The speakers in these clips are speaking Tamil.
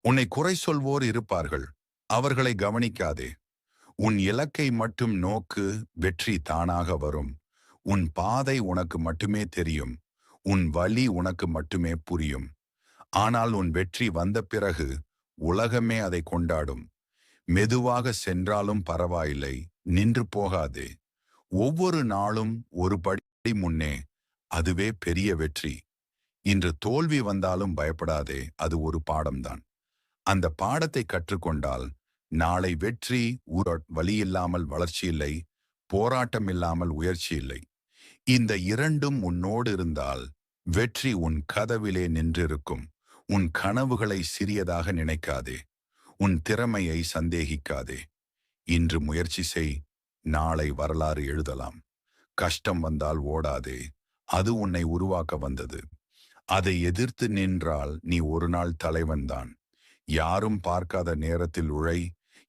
உன்னை குறை சொல்வோர் இருப்பார்கள், அவர்களை கவனிக்காதே. உன் இலக்கை மட்டும் நோக்கு, வெற்றி தானாக வரும். உன் பாதை உனக்கு மட்டுமே தெரியும். உன் வழி உனக்கு மட்டுமே புரியும். ஆனால் உன் வெற்றி வந்த பிறகு உலகமே அதை கொண்டாடும். மெதுவாக சென்றாலும் பரவாயில்லை, நின்று போகாதே. ஒவ்வொரு நாளும் ஒரு படி முன்னே, அதுவே பெரிய வெற்றி. இன்று தோல்வி வந்தாலும் பயப்படாதே, அது ஒரு பாடம்தான். அந்த பாடத்தை கற்றுக்கொண்டால் நாளை வெற்றி வழியில்லாமல் வளர்ச்சி இல்லை, போராட்டம் இல்லாமல் உயர்ச்சி இல்லை. இந்த இரண்டும் உன்னோடு இருந்தால் வெற்றி உன் கதவிலே நின்றிருக்கும். உன் கனவுகளை சிறியதாக நினைக்காதே. உன் திறமையை சந்தேகிக்காதே. இன்று முயற்சி செய், நாளை வரலாறு எழுதலாம். கஷ்டம் வந்தால் ஓடாதே, அது உன்னை உருவாக்க வந்தது. அதை எதிர்த்து நின்றால் நீ ஒரு நாள் தலைவன்தான். யாரும் பார்க்காத நேரத்தில் உழை,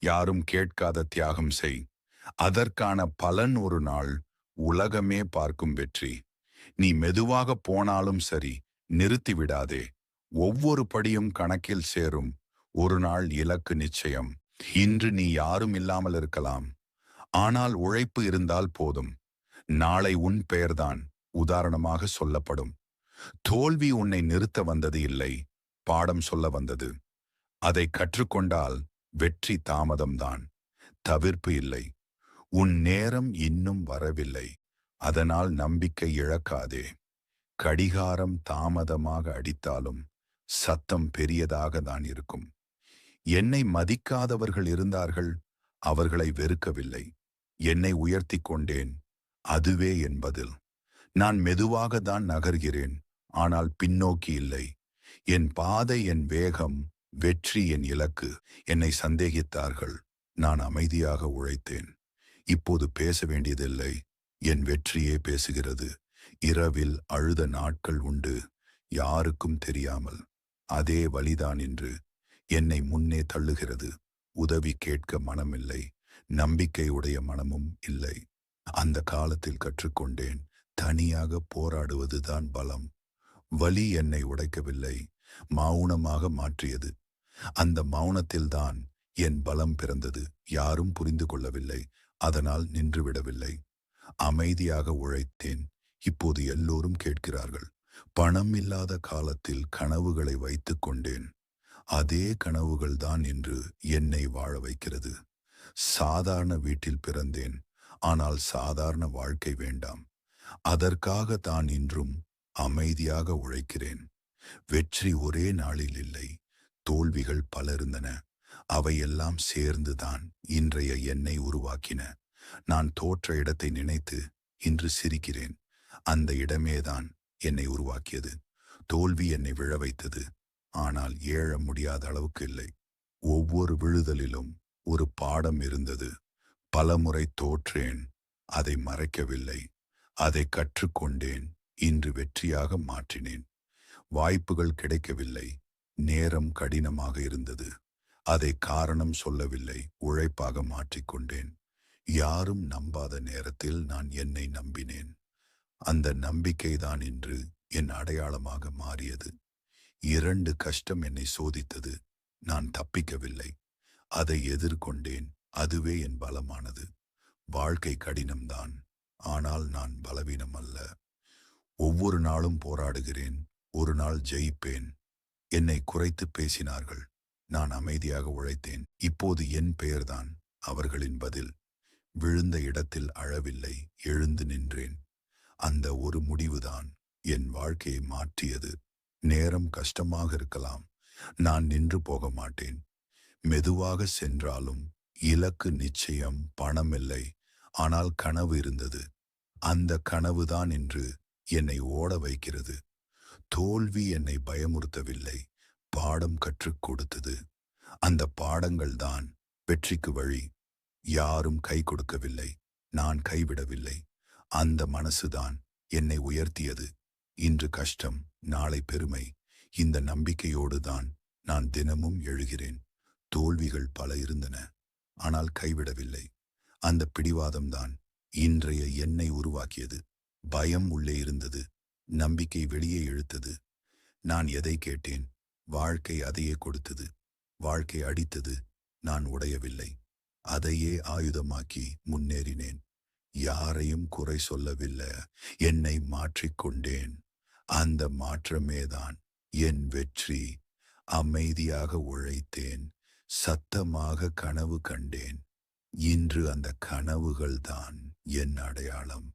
யாரும் கேட்காத தியாகம் செய். அதற்கான பலன் ஒரு நாள் உலகமே பார்க்கும் வெற்றி. நீ மெதுவாக போனாலும் சரி, நிறுத்தி விடாதே. ஒவ்வொரு படியும் கணக்கில் சேரும். ஒரு நாள் இலக்கு நிச்சயம். இன்று நீ யாரும் இல்லாமல் இருக்கலாம், ஆனால் உழைப்பு இருந்தால் போதும். நாளை உன் பெயர்தான் உதாரணமாக சொல்லப்படும். தோல்வி உன்னை நிறுத்த வந்தது இல்லை, பாடம் சொல்ல வந்தது. அதை கற்றுக்கொண்டால் வெற்றி தாமதம்தான், தவிர்ப்பு இல்லை. உன் நேரம் இன்னும் வரவில்லை, அதனால் நம்பிக்கை இழக்காதே. கடிகாரம் தாமதமாக அடித்தாலும் சத்தம் பெரியதாக தான் இருக்கும். என்னை மதிக்காதவர்கள் இருந்தார்கள், அவர்களை வெறுக்கவில்லை. என்னை உயர்த்தி கொண்டேன், அதுவே என் பதில். நான் மெதுவாக தான் நகர்கிறேன், ஆனால் பின்னோக்கி இல்லை. என் பாதை, என் வேகம், வெற்றி என் இலக்கு. என்னை சந்தேகித்தார்கள், நான் அமைதியாக உழைத்தேன். இப்போது பேச வேண்டியதில்லை, என் வெற்றியே பேசுகிறது. இரவில் அழுத நாட்கள் உண்டு, யாருக்கும் தெரியாமல். அதே வழிதான் இன்று என்னை முன்னே தள்ளுகிறது. உதவி கேட்க மனமில்லை, நம்பிக்கையுடைய மனமும் இல்லை. அந்த காலத்தில் கற்றுக்கொண்டேன், தனியாக போராடுவதுதான் பலம். வலி என்னை உடைக்கவில்லை, மௌனமாக மாற்றியது. அந்த மௌனத்தில்தான் என் பலம் பிறந்தது. யாரும் புரிந்து கொள்ளவில்லை, அதனால் நின்றுவிடவில்லை. அமைதியாக உழைத்தேன். இப்போது எல்லோரும் கேட்கிறார்கள். பணம் இல்லாத காலத்தில் கனவுகளை வைத்துக் கொண்டேன். அதே கனவுகள் தான் இன்று என்னை வாழ வைக்கிறது. சாதாரண வீட்டில் பிறந்தேன், ஆனால் சாதாரண வாழ்க்கை வேண்டாம். அதற்காக தான் இன்றும் அமைதியாக உழைக்கிறேன். வெற்றி ஒரே நாளில் இல்லை, தோல்விகள் பல இருந்தன. அவையெல்லாம் சேர்ந்துதான் இன்றைய என்னை உருவாக்கின. நான் தோற்ற இடத்தை நினைத்து இன்று சிரிக்கிறேன். அந்த இடமேதான் என்னை உருவாக்கியது. தோல்வி என்னை விழ வைத்தது, ஆனால் ஏழ முடியாத அளவுக்கு இல்லை. ஒவ்வொரு விழுதலிலும் ஒரு பாடம் இருந்தது. பலமுறை தோற்றேன், அதை மறைக்கவில்லை. அதை கற்றுக்கொண்டேன், இன்று வெற்றியாக மாற்றினேன். வாய்ப்புகள் கிடைக்கவில்லை, நேரம் கடினமாக இருந்தது. அதை காரணம் சொல்லவில்லை, உழைப்பாக மாற்றிக்கொண்டேன். யாரும் நம்பாத நேரத்தில் நான் என்னை நம்பினேன். அந்த நம்பிக்கைதான் இன்று என் அடையாளமாக மாறியது. 2 கஷ்டம் என்னை சோதித்தது, நான் தப்பிக்கவில்லை. அதை எதிர்கொண்டேன், அதுவே என் பலமானது. வாழ்க்கை கடினம்தான், ஆனால் நான் பலவீனம் அல்ல. ஒவ்வொரு நாளும் போராடுகிறேன், ஒரு நாள் ஜெயிப்பேன். என்னை குறைத்து பேசினார்கள், நான் அமைதியாக உழைத்தேன். இப்போது என் பெயர்தான் அவர்களின் பதில். விழுந்த இடத்தில் அழவில்லை, எழுந்து நின்றேன். அந்த ஒரு முடிவுதான் என் வாழ்க்கையை மாற்றியது. நேரம் கஷ்டமாக இருக்கலாம், நான் நின்று போக மாட்டேன். மெதுவாக சென்றாலும் இலக்கு நிச்சயம். பணம் இல்லை, ஆனால் கனவு இருந்தது. அந்த கனவுதான் இன்று என்னை ஓட வைக்கிறது. தோல்வி என்னை பயமுறுத்தவில்லை, பாடம் கற்றுக் கொடுத்தது. அந்த பாடங்கள் தான் வெற்றிக்கு வழி. யாரும் கை கொடுக்கவில்லை, நான் கைவிடவில்லை. அந்த மனசுதான் என்னை உயர்த்தியது. இன்று கஷ்டம், நாளை பெருமை. இந்த நம்பிக்கையோடு தான் நான் தினமும் எழுகிறேன். தோல்விகள் பல இருந்தன, ஆனால் கைவிடவில்லை. அந்த பிடிவாதம்தான் இன்றைய என்னை உருவாக்கியது. பயம் உள்ளே இருந்தது, நம்பிக்கை வெளியே இழுத்தது. நான் எதை கேட்டேன், வாழ்க்கை அதையே கொடுத்தது. வாழ்க்கை அடித்தது, நான் உடையவில்லை. அதையே ஆயுதமாக்கி முன்னேறினேன். யாரையும் குறை சொல்லவில்லை. என்னை மாற்றிக்கொண்டேன். அந்த மாற்றமேதான் என் வெற்றி. அமைதியாக உழைத்தேன். சத்தமாக கனவு கண்டேன். இன்று அந்த கனவுகள்தான் என் அடையாளம்.